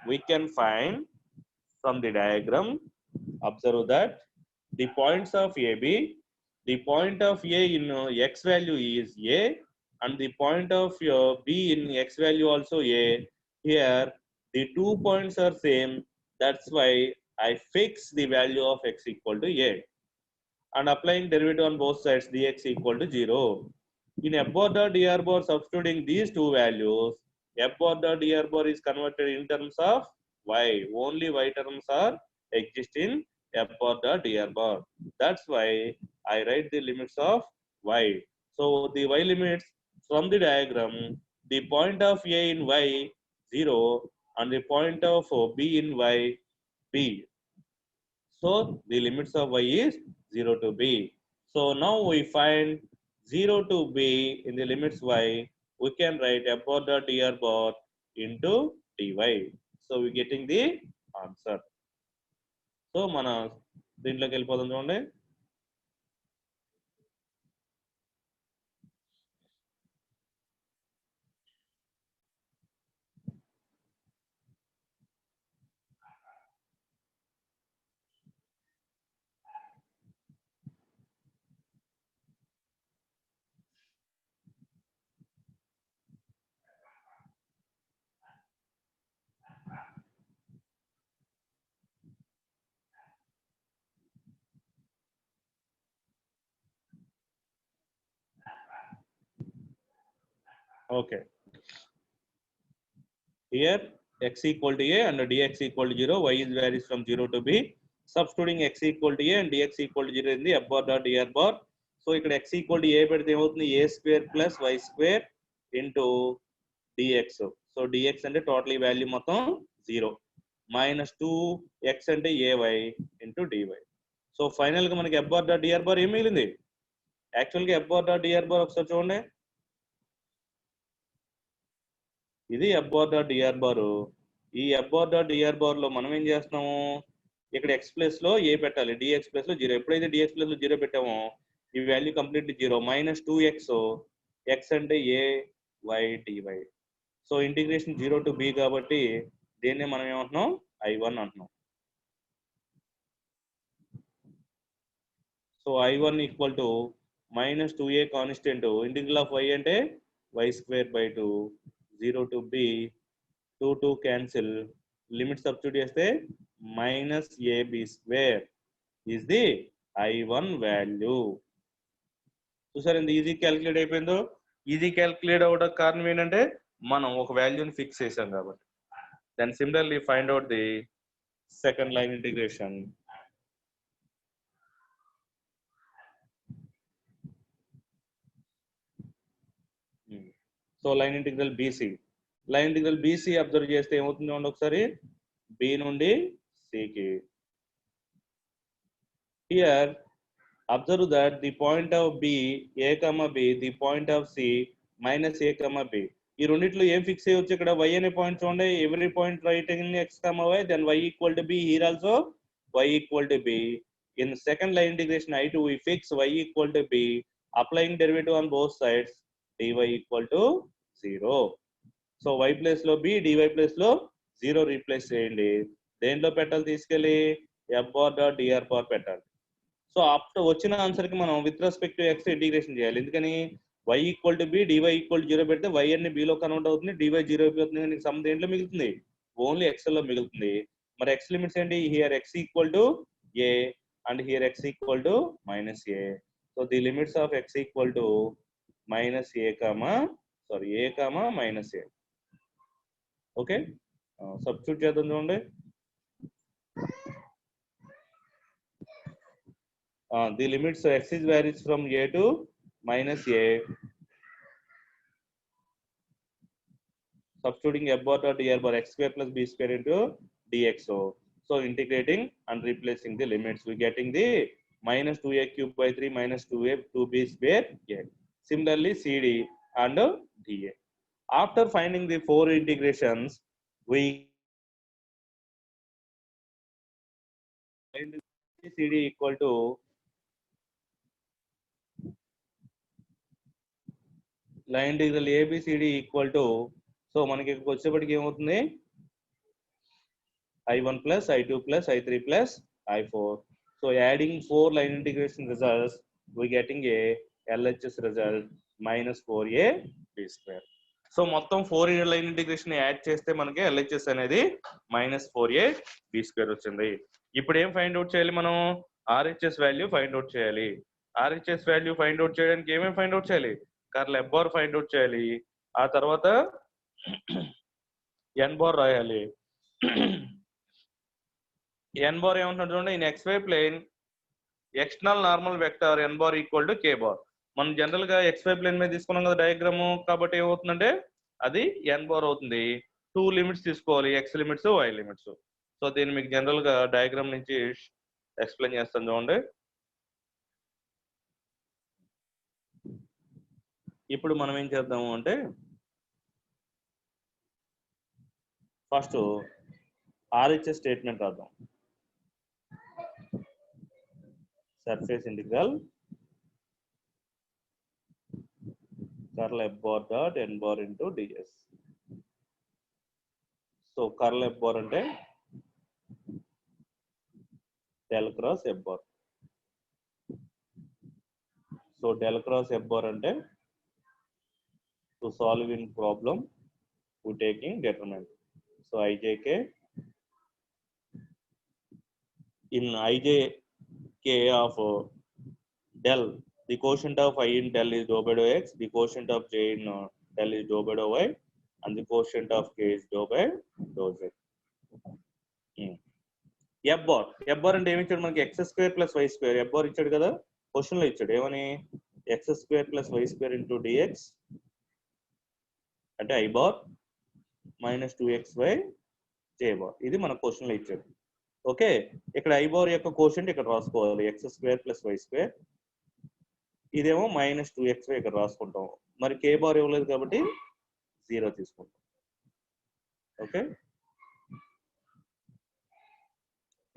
Speaker 1: we can find from the diagram. Observe that the points of AB, the point of A in x value is A and the point of B in x value also A. Here the 2 points are same, that's why I fix the value of x equal to A and applying derivative on both sides, dx equal to 0. In f bar dot dr bar, substituting these two values, f bar dot dr bar is converted in terms of y. Only y terms are exist in f bar dot dr bar. That's why I write the limits of y. So the y limits from the diagram, the point of A in y 0 and the point of B in y b. So the limits of y is 0 to b. So now we find 0 to b in the limits y. We can write f bar dot dr bar into dy. So we getting the answer. So mana దీంట్లోకి వెళ్ళిపోదాం చూడండి. Okay. Here x equal to a and dx equal to 0, y is varies from 0 to b. Substituting x equal to a and dx equal to 0 in the f bar dot dr bar. So ఇక్కడ x equal to a పెడితే ఏమవుతుంది a square plus y square into dx. So dx అంటే total value మొత్తం 0 minus 2x అంటే ay into dy. So final గా మనకి f bar dot dr bar ఏం మిగిలింది? యాక్చువల్ గా f bar dot dr bar ఒకసారి చూడండి. ఇది f bar dot dr bar. ఈ f bar dot dr bar లో మనం ఏం చేస్తున్నాము, ఇక్కడ x ప్లేస్ లో a పెట్టాలి, dx ప్లేస్ లో 0. ఎప్పుడైతే dx ప్లేస్ లో 0 పెట్టామో ఈ value completely 0 minus 2x, x అంటే a y dy. సో ఇంటిగ్రేషన్ 0 to b కాబట్టి దీన్నే మనం ఏమంటున్నాం, I1 అంటున్నాం. సో I1 equal to minus 2a constant, integral of y అంటే y square by 2, 0 to b, 2 cancel, limit substitute చేస్తే minus ab square is the I1 value. చూసారు ఎంత ఈజీ క్యాలిక్యులేట్ అయిపోయిందో. ఈజీ క్యాలిక్యులేట్ అవ్వడం కారణం ఏంటంటే మనం ఒక వాల్యూని ఫిక్స్ చేసాం కాబట్టి. Then similarly find out the second line integration. So line integral BC, line integral BC observe చేస్తే ఏమవుతుంది చూడండి ఒకసారి, బి నుండి సికి. Here observe that the point of b a comma b, the point of c minus a comma b. ఈ రెండిట్లో ఏం fix చేయవచ్చు, ఇక్కడ y అనే పాయింట్ చూడండి, every point right in x comma y, then y equal to b, here also y equal to b. In second line integration I2 we fix y equal to b, applying derivative on both sides, dy equal to 0. So y place లో b, dy place లో 0 replace చేయండి. దేంట్లో పెట్టాలి, తీసుకెళ్ళి f bar dot dr bar పెట్టాలి. So after వచ్చిన answer కి మనం with respect to X integration చేయాలి. ఎందుకని y equal to B, dy equal to 0 పెడితే y అన్ని b లో కన్వర్ట్ అవుతుంది, డివై 0 అయిపోతుంది. నీకు సమ్ దేంట్లో మిగులుతుంది, ఓన్లీ ఎక్స్ లో మిగులుతుంది. మరి ఎక్స్ లిమిట్స్ ఏంటి, here x equal to a and here x equal to minus a. So the limits of x equal to minus a comma minus a. Okay, substitute చేద్దాం చూడండి. The limits of x is varies from a to minus a. Substituting f bar dot dr bar x square plus b square into dxo. So integrating and replacing the limits, we getting the minus 2a cube by 3 minus 2a 2b square a. Similarly cd and dA. After finding the four integrations, we find cd equal to line integral ABCD equal to, so మనకి ఇక్కడికి వచ్చేప్పటికి ఏమవుతుంది, I1 plus I2 plus I3 plus I4. So adding 4 line integration results, we getting a LHS result minus 4a b square. So మొత్తం 4 line integration add చేస్తే మనకి LHS అనేది minus 4a b square వచ్చింది. ఇప్పుడు ఏం ఫైండ్ అవుట్ చేయాలి, మనం RHS value find out చేయాలి. RHS వాల్యూ ఫైండ్ అవుట్ చేయడానికి ఏమేమి ఫైండ్ అవుట్ చేయాలి, curl f bar find out చేయాలి, ఆ తర్వాత n బార్ రాయాలి. n బార్ ఏమంటున్నాడు చూడండి, in xy plane external normal vector n bar equal to k bar. మనం జనరల్ గా xy ప్లేన్ మీద తీసుకున్నాం కదా డయాగ్రామ్, కాబట్టి ఏమవుతుందంటే అది n బార్ అవుతుంది. 2 లిమిట్స్ తీసుకోవాలి, x limits y limits. So దీన్ని మీకు జనరల్ గా డయాగ్రామ్ నుంచి ఎక్స్ప్లెయిన్ చేస్తాను చూడండి. ఇప్పుడు మనం ఏం చేద్దాము అంటే, ఫస్ట్ RHS స్టేట్మెంట్ రాద్దాం. Surface integral curl f bar dot n bar into ds. So curl f bar అంటే del cross f bar. So del cross f bar అంటే to solve in problem we taking determinant. So ijk in ijk of del, the quotient of I in del is dou by dou x, the quotient of j in Del is dou by dou y, and the quotient of k is dou by dou z. F bar అంటే ఏమి ఇచ్చాడు మనకి? x square plus y square. F bar ఇచ్చాడు కదా, question లో ఇచ్చాడు ఏమని? x square plus y square into dx అంటే I bar minus 2xy j bar. ఇది మన క్వశ్చన్ లో ఇచ్చాడు. ఓకే, ఇక్కడ I bar యొక్క క్వశ్చన్ ఇక్కడ రాసుకోవాలి, x square plus y square. ఇదేమో మైనస్ 2xy ఇక్కడ రాసుకుంటాం. మరి k bar ఇవ్వలేదు కాబట్టి 0 తీసుకుంటాం. ఓకే,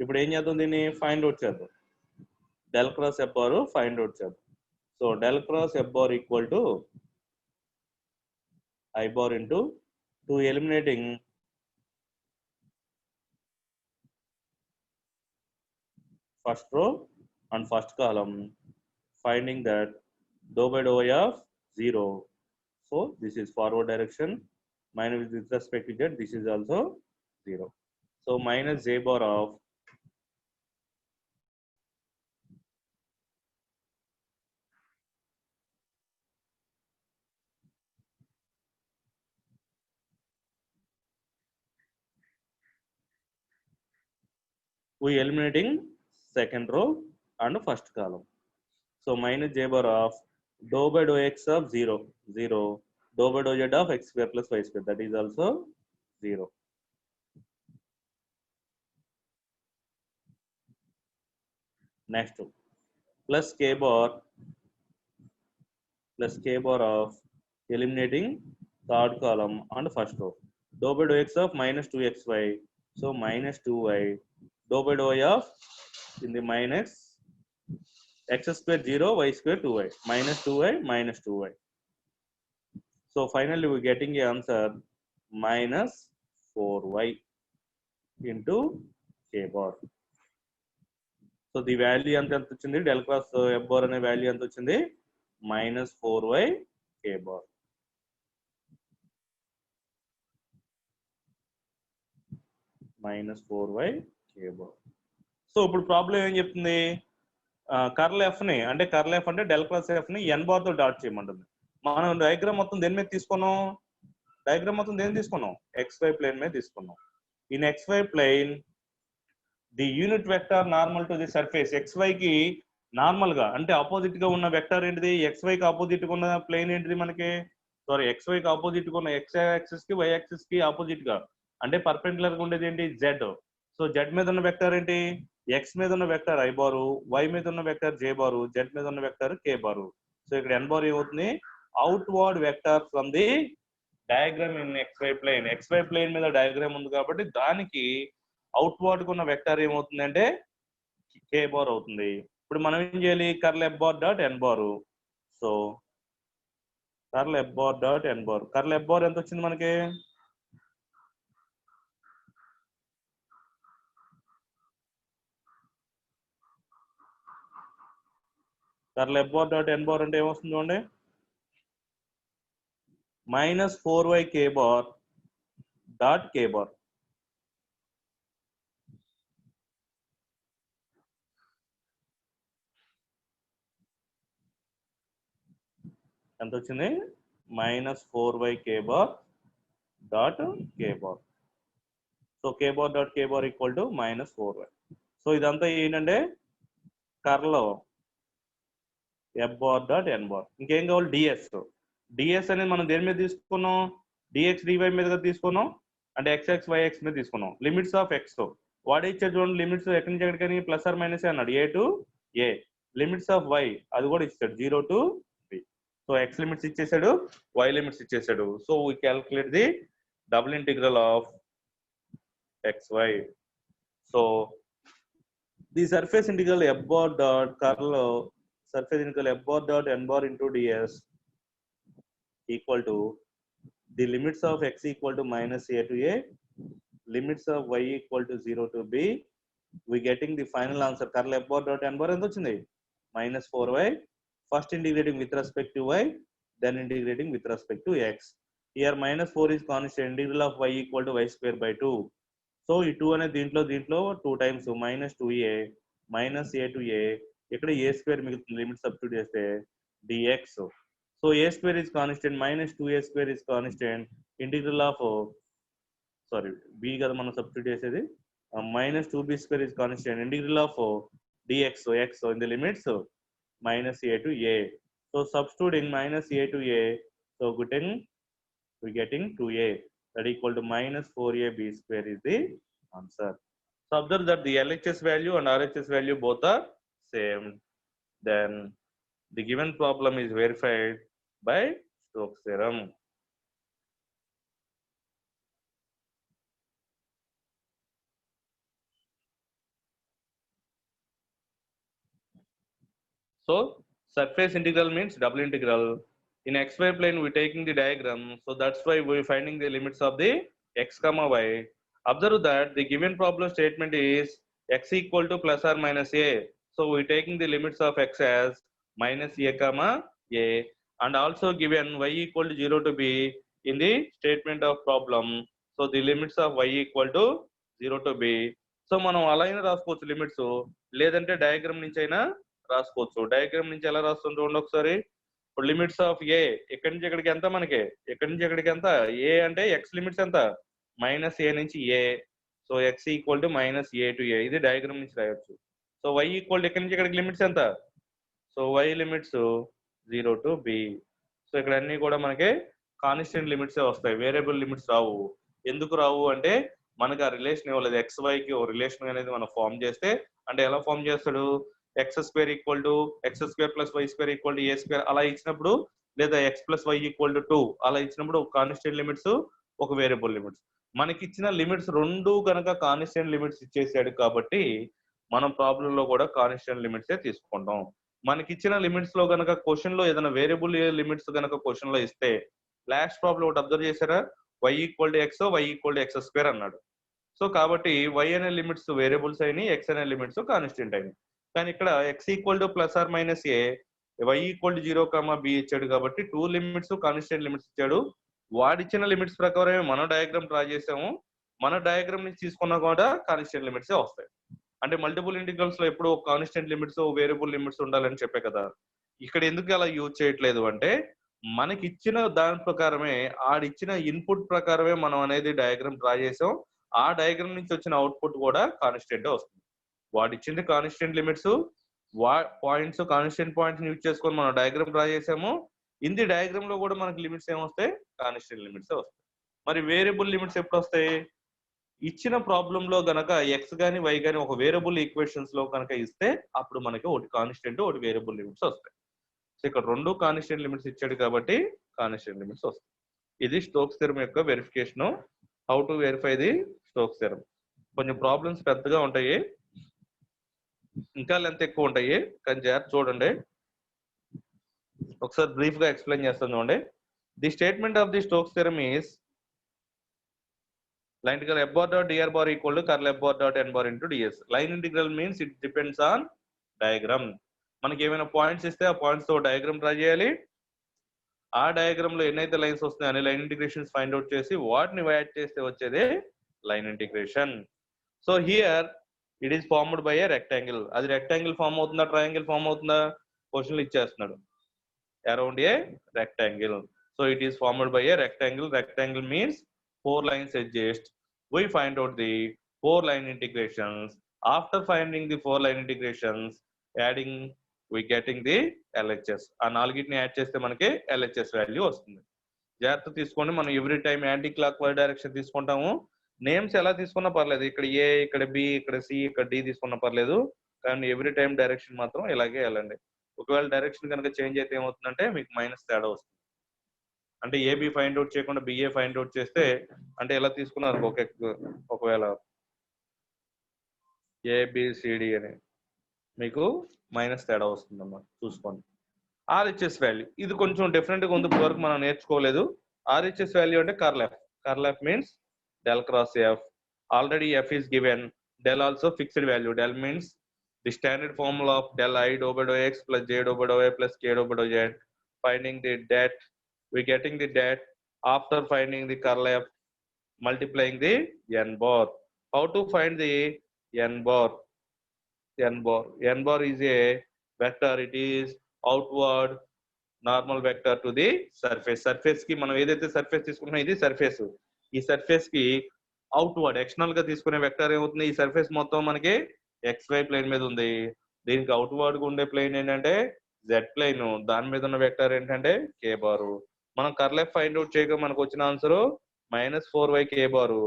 Speaker 1: ఇప్పుడు ఏం చేద్దాం, దీన్ని ఫైండ్ అవుట్ చేద్దాం. Del cross F bar find out చేద్దాం. So del cross F bar equal to I bar into, to eliminating first row and first column, finding that dou by dou y of 0. So this is forward direction, minus with respect to z, this is also 0. So minus j bar of we eliminating second row and first column. So minus j bar of dou by dou x of 0, 0, dou by dou z of x square plus y square, that is also 0. Next, plus k bar of eliminating third column and first row. Dou by dou x of minus 2xy, so minus 2y, dou by dou y of in the minus x square 0, y square 2y, minus 2y, minus 2y. So finally we getting a answer minus 4y into k bar. So the value ఎంత వచ్చింది, del cross F bar అనే value ఎంత వచ్చింది? Minus 4y k bar. Minus 4y k bar. So ఇప్పుడు problem ఏం చెప్తుంది? Curl F ని, అంటే కర్ల్ ఎఫ్ అంటే డెల్ క్రాస్ ఎఫ్ ని ఎన్ బార్ తో డాట్ చేయమంటుంది. మనం డయాగ్రామ్ మొత్తం దేని మీద తీసుకున్నాం? డయాగ్రామ్ మొత్తం దేని తీసుకున్నాం? xy ప్లేన్ మీద తీసుకున్నాం. In xy plane the unit vector normal to the surface, xy కి నార్మల్ గా అంటే ఆపోజిట్ గా ఉన్న వెక్టర్ ఏంటిది? xy కి ఆపోజిట్ గా ఉన్న ప్లేన్ ఏంటిది మనకి? సారీ, xy కి ఆపోజిట్ గా ఉన్న x యాక్సిస్ కి y యాక్సిస్ కి ఆపోజిట్ గా అంటే పర్పెండిక్యులర్ గా ఉండేది ఏంటి? z. సో z మీద ఉన్న వెక్టర్ ఏంటి? x మీద ఉన్న వెక్టర్ I బారు, y మీద ఉన్న వెక్టర్ j బారు, z మీద ఉన్న వెక్టర్ k బారు. సో ఇక్కడ n బార్ ఏమవుతుంది? Outward vector from the diagram in xy plane. xy plane మీద డయాగ్రామ్ ఉంది కాబట్టి దానికి అవుట్వర్డ్ ఉన్న వెక్టర్ ఏమవుతుంది అంటే k బార్ అవుతుంది. ఇప్పుడు మనం ఏం చేయాలి? Curl F bar dot n bar. So curl F bar dot n bar, curl F bar ఎంత వచ్చింది మనకి? Curl F bar dot n bar అంటే ఏమొస్తుంది చూడండి, minus 4y k bar dot k bar. ఎంత వచ్చింది? Minus 4y k bar dot k bar. So k bar dot k bar equal to minus 4y. So ఇదంతా ఏంటంటే curl F bar dot n bar. ఇంకేం కావాలి? ds. ds అనేది మనం దేని మీద తీసుకున్నాం? dx dy మీద తీసుకున్నాం, అంటే xx yx మీద తీసుకున్నాం. లిమిట్స్ ఆఫ్ x వాడే ఇచ్చాడు చూడండి, లిమిట్స్ ఎక్కడి నుంచి ఎక్కడికని ప్లస్ ఆర్ మైనస్ అన్నాడు, a to a. Limits of y అది కూడా ఇచ్చాడు, 0 టు 3. సో x లిమిట్స్ ఇచ్చేసాడు, y లిమిట్స్ ఇచ్చేసాడు. So we calculate the double integral of xy. So the surface integral f bar dot curl surface integral f bar dot n bar into ds equal to the limits of x equal to minus a to a, limits of y equal to 0 to b. We getting the final answer. Curl f bar dot n bar ఎంత వచ్చింది? minus 4y. First integrating with respect to y, then integrating with respect to x. Here minus 4 is constant. Integral of y equal to y square by 2. So ఈ 2 అనేది దీంట్లో 2 times minus 2a minus a to a, ఇక్కడ a square మిగులుతుంది limit substitute చేస్తే dx. So a square is constant, minus 2a square is constant, integral of b కదా మనం substitute చేసేది, minus 2b square is constant, integral of dx, so x, so in the limits minus a to a. So substituting minus a to a, so we getting 2a, that equal to minus 4ab square is the answer. So observe that the LHS value and RHS value both are same. Then the given problem is verified by Stokes theorem. So surface integral means double integral. In xy plane we taking the diagram, so that's why we finding the limits of the x comma y. Observe that the given problem statement is x equal to plus or minus a, so we taking the limits of x as minus a comma a, and also given y equal to 0 to b in the statement of problem, so the limits of y equal to 0 to b. So మనం అలా అయినా రాసుకోవచ్చు limits, లేదంటే diagram నుంచి అయినా రాసుకోవచ్చు. Diagram నుంచి ఎలా రాస్తుంది చూడండి ఒకసారి. ఇప్పుడు లిమిట్స్ ఆఫ్ ఏ ఎక్కడి నుంచి ఎక్కడికి ఎంత, మనకి ఎక్కడి నుంచి ఎక్కడికి ఎంత, ఏ అంటే ఎక్స్ లిమిట్స్ ఎంత, మైనస్ ఏ నుంచి A, so X equal to minus A to A, ఇది డయాగ్రామ్ నుంచి రాయొచ్చు. సో వై ఈక్వల్ టు ఎక్కడి నుంచి ఎక్కడికి లిమిట్స్ ఎంత, so Y limits 0 to B. So ఇక్కడ అన్ని కూడా మనకి కాన్స్టెంట్ లిమిట్స్ వస్తాయి, వేరియబుల్ లిమిట్స్ రావు. ఎందుకు రావు అంటే మనకి ఆ రిలేషన్ ఇవ్వలేదు, ఎక్స్ వైకి ఒక రిలేషన్ అనేది మనం ఫామ్ చేస్తే, అంటే ఎలా ఫామ్ చేస్తాడు, X square equal to X square plus Y square equal to A square అలా ఇచ్చినప్పుడు, లేదా X plus Y equal to 2 అలా ఇచ్చినప్పుడు ఒక కాన్స్టెంట్ లిమిట్స్, ఒక వేరియబుల్ లిమిట్స్. మనకి ఇచ్చిన లిమిట్స్ రెండు కనుక కాన్స్టెంట్ లిమిట్స్ ఇచ్చేసాడు కాబట్టి మనం ప్రాబ్లం లో కూడా కాన్స్టెంట్ లిమిట్సే తీసుకుంటాం. మనకి ఇచ్చిన లిమిట్స్ లో కనుక క్వశ్చన్ లో ఏదైనా వేరియబుల్ లిమిట్స్ కనుక క్వశ్చన్ లో ఇస్తే, లాస్ట్ ప్రాబ్లం ఒకటి అబ్జర్వ్ చేశారా, Y equal to X, Y equal to X square అన్నాడు. సో కాబట్టి వై అనే లిమిట్స్ వేరియబుల్స్ అయినాయి, ఎక్స్ అనే లిమిట్స్ కాన్స్టెంట్ అయినాయి. కానీ ఇక్కడ X equal to plus or minus A, Y equal to 0 comma B ఇచ్చాడు కాబట్టి 2 లిమిట్స్ కాన్స్టెంట్ లిమిట్స్ ఇచ్చాడు. వాడిచ్చిన లిమిట్స్ ప్రకారమే మనం డయాగ్రామ్ డ్రా చేసాము, మన డయాగ్రామ్ నుంచి తీసుకున్నా కూడా కాన్స్టెంట్ లిమిట్సే వస్తాయి. అంటే మల్టిపుల్ ఇంటిగ్రల్స్ లో ఎప్పుడు కాన్స్టెంట్ లిమిట్స్, వేరియబుల్ లిమిట్స్ ఉండాలని చెప్పే కదా. ఇక్కడ ఎందుకు అలా యూజ్ చేయట్లేదు అంటే, మనకి ఇచ్చిన దాని ప్రకారమే, ఆడిచ్చిన ఇన్పుట్ ప్రకారమే మనం అనేది డయాగ్రామ్ డ్రా చేసాం. ఆ డయాగ్రామ్ నుంచి వచ్చిన అవుట్పుట్ కూడా కాన్స్టెంట్ వస్తుంది. వాడిచ్చింది constant limits, points constant points use చేసుకొని మనం డయాగ్రామ్ డ్రా చేసాము. ఇంది డయాగ్రామ్ లో కూడా మనకి లిమిట్స్ ఏమొస్తాయి, కాన్స్టెంట్ లిమిట్స్ వస్తాయి. మరి వేరియబుల్ లిమిట్స్ ఎప్పుడు వస్తాయి, ఇచ్చిన ప్రాబ్లం లో గనక ఎక్స్ గాని వై గాని ఒక వేరియబుల్ ఈక్వేషన్స్ లో కనుక ఇస్తే అప్పుడు మనకి ఒకటి కాన్స్టెంట్, ఒకటి వేరియబుల్ లిమిట్స్ వస్తాయి. సో ఇక్కడ రెండు కాన్స్టెంట్ లిమిట్స్ ఇచ్చాడు కాబట్టి కాన్స్టెంట్ లిమిట్స్ వస్తాయి. ఇది స్టోక్స్ థియరం యొక్క verification. How to verify the Stokes theorem. కొంచెం ప్రాబ్లమ్స్ పెద్దగా ఉంటాయి, ఇంకా లెంత్ ఎక్కువ ఉంటాయి, కానీ జాగ్రత్త చూడండి. ఒకసారి బ్రీఫ్ గా ఎక్స్ప్లెయిన్ చేస్తాను చూడండి. The statement of the Stokes theorem is line integral f bar dot dr bar equal to curl f bar dot n bar into ds. Line integral means it depends on diagram. మనకి ఏమైనా points ఇస్తే ఆ points తో diagram draw చేయాలి. ఆ diagram లో ఎన్నైతే lines వస్తున్నాయి అనే లైన్ ఇంటిగ్రేషన్స్ ఫైండ్ అవుట్ చేసి వాటిని యాడ్ చేస్తే వచ్చేదే line integration. So here it is formed by a rectangle. అది రెక్టాంగిల్ ఫార్మ్ అవుతుందా, ట్రయాంగిల్ ఫార్మ్ అవుతుందా, క్వశ్చన్లు ఇచ్చేస్తున్నాడు. Around a rectangle. So it is formed by a rectangle. Rectangle means 4 lines adjacent. We find out the 4 line integrations. After finding the 4 line integrations, adding, we getting the LHS. ఆ నాలుగిటిని add చేస్తే మనకి LHS value వస్తుంది. జాగ్రత్త తీసుకోండి, మనం every time anti clock wise direction తీసుకుంటాము. Names ఎలా తీసుకున్నా పర్లేదు, ఇక్కడ ఏ, ఇక్కడ బి, ఇక్కడ సి, ఇక్కడ డి తీసుకున్నా పర్లేదు, కానీ ఎవ్రీ టైం డైరెక్షన్ మాత్రం ఇలాగే వెళ్ళండి. ఒకవేళ డైరెక్షన్ కనుక చేంజ్ అయితే ఏమవుతుందంటే మీకు మైనస్ తేడా వస్తుంది. అంటే ఏబి ఫైండ్ అవుట్ చేయకుండా బిఏ ఫైండ్ అవుట్ చేస్తే, అంటే ఎలా తీసుకున్నారు, ఒకవేళ ఏబిసిడి అని మీకు మైనస్ తేడా వస్తుందన్నమాట, చూసుకోండి. ఆర్హెచ్ఎస్ వాల్యూ ఇది కొంచెం డిఫరెంట్ గా ఉంది, ఇప్పటివరకు మనం నేర్చుకోలేదు. ఆర్హెచ్ఎస్ వాల్యూ అంటే curl F. Curl F means del cross F. Already F is given, del also fixed value. Del means the standard formula of del I do by do X plus J do by do Y plus K do by do Z. Finding the det, we getting the det after finding the curl f, multiplying the n bar. How to find the n bar? N bar is a vector. It is outward normal vector to the surface. Surface కి మనం ఏదైతే surface తీసుకుంటున్నాం ఇది surface. ఈ surface కి outward external గా తీసుకునే vector ఏమవుతుంది, ఈ సర్ఫేస్ మొత్తం మనకి XY ప్లేన్ మీద ఉంది. దీనికి అవుట్వర్డ్ గా ఉండే ప్లేన్ ఏంటంటే Z ప్లేన్. దాని మీద ఉన్న వెక్టర్ ఏంటంటే K బారు. మనం కర్లెఫ్ ఫైండ్ అవుట్ చేయగా మనకు వచ్చిన ఆన్సర్ -4y K బారు.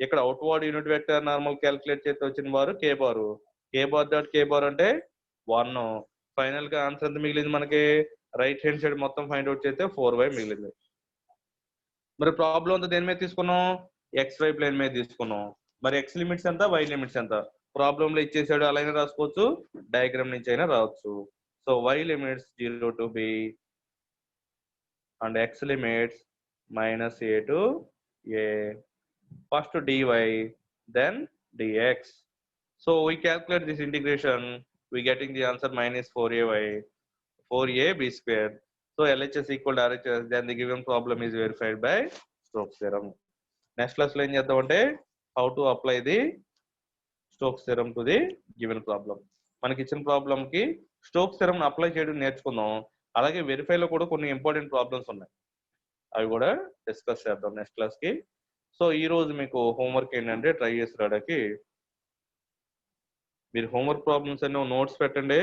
Speaker 1: ఇక్కడ outward unit vector normal calculate చేస్తే వచ్చిన బారు K బారు. K bar dot K bar అంటే 1. ఫైనల్ గా ఆన్సర్ ఎంత మిగిలింది మనకి, రైట్ హ్యాండ్ సైడ్ మొత్తం ఫైండ్ అవుట్ చేస్తే 4y మిగిలింది. మరి ప్రాబ్లం అంతా దేని మీద తీసుకున్నాం, XY ప్లేన్ మీద తీసుకున్నాం. మరి X లిమిట్స్ ఎంత, Y లిమిట్స్ ఎంత ప్రాబ్లం లో ఇచ్చేసాడు, అలా అయినా రాసుకోవచ్చు, డయాగ్రామ్ నుంచి అయినా రావచ్చు. So Y limits 0 to B and X limits -a to a. First dy, then dx. So we calculate this integration, we getting the answer -4ab squared. So LHS equal to RHS, then the given problem is verified by Stokes theorem. Next class lo em cheddam ante how to apply the Stokes theorem to the given problem. మనకి ఇచ్చిన problem కి Stokes theorem apply చేయడం నేర్చుకుందాం. అలాగే verify లో కూడా కొన్ని important problems ఉన్నాయి, అవి కూడా డిస్కస్ చేద్దాం నెక్స్ట్ క్లాస్ కి. సో ఈ రోజు మీకు హోంవర్క్ ఏంటంటే ట్రై చేసి రావడానికి మీరు హోంవర్క్ ప్రాబ్లమ్స్ అన్ని నోట్స్ పెట్టండి,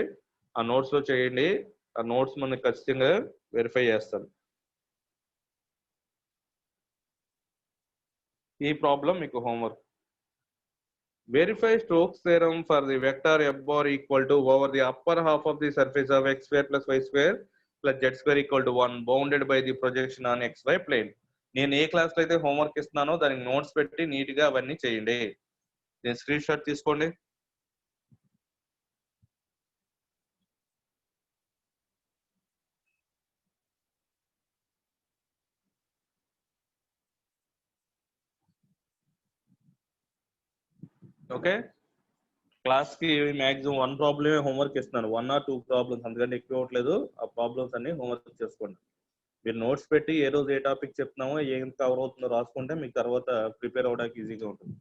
Speaker 1: ఆ నోట్స్ లో చేయండి. ఆ నోట్స్ మనకి ఖచ్చితంగా వెరిఫై చేస్తాను. ఈ ప్రాబ్లం మీకు homework. Verify Stokes theorem for the vector f bar equal to over the upper half of the surface of x square plus y square plus z square equal to 1 bounded by the projection on xy plane. నేను ఏ class లో అయితే homework ఇస్తున్నానో దానికి notes పెట్టి neat గా అవన్నీ చేయండి. నేను screen shot తీసుకోండి. ఓకే, క్లాస్ కి మాక్సిమం 1 ప్రాబ్లమే హోంవర్క్ ఇస్తున్నాను, 1 or 2 ప్రాబ్లమ్స్, అందుకంటే ఎక్కువ ఇవ్వట్లేదు. ఆ ప్రాబ్లమ్స్ అన్ని హోంవర్క్ చేసుకోండి. మీరు నోట్స్ పెట్టి ఏ రోజు ఏ టాపిక్ చెప్తున్నామో ఏం కవర్ అవుతుందో రాసుకుంటే మీకు తర్వాత ప్రిపేర్ అవ్వడానికి ఈజీగా ఉంటుంది.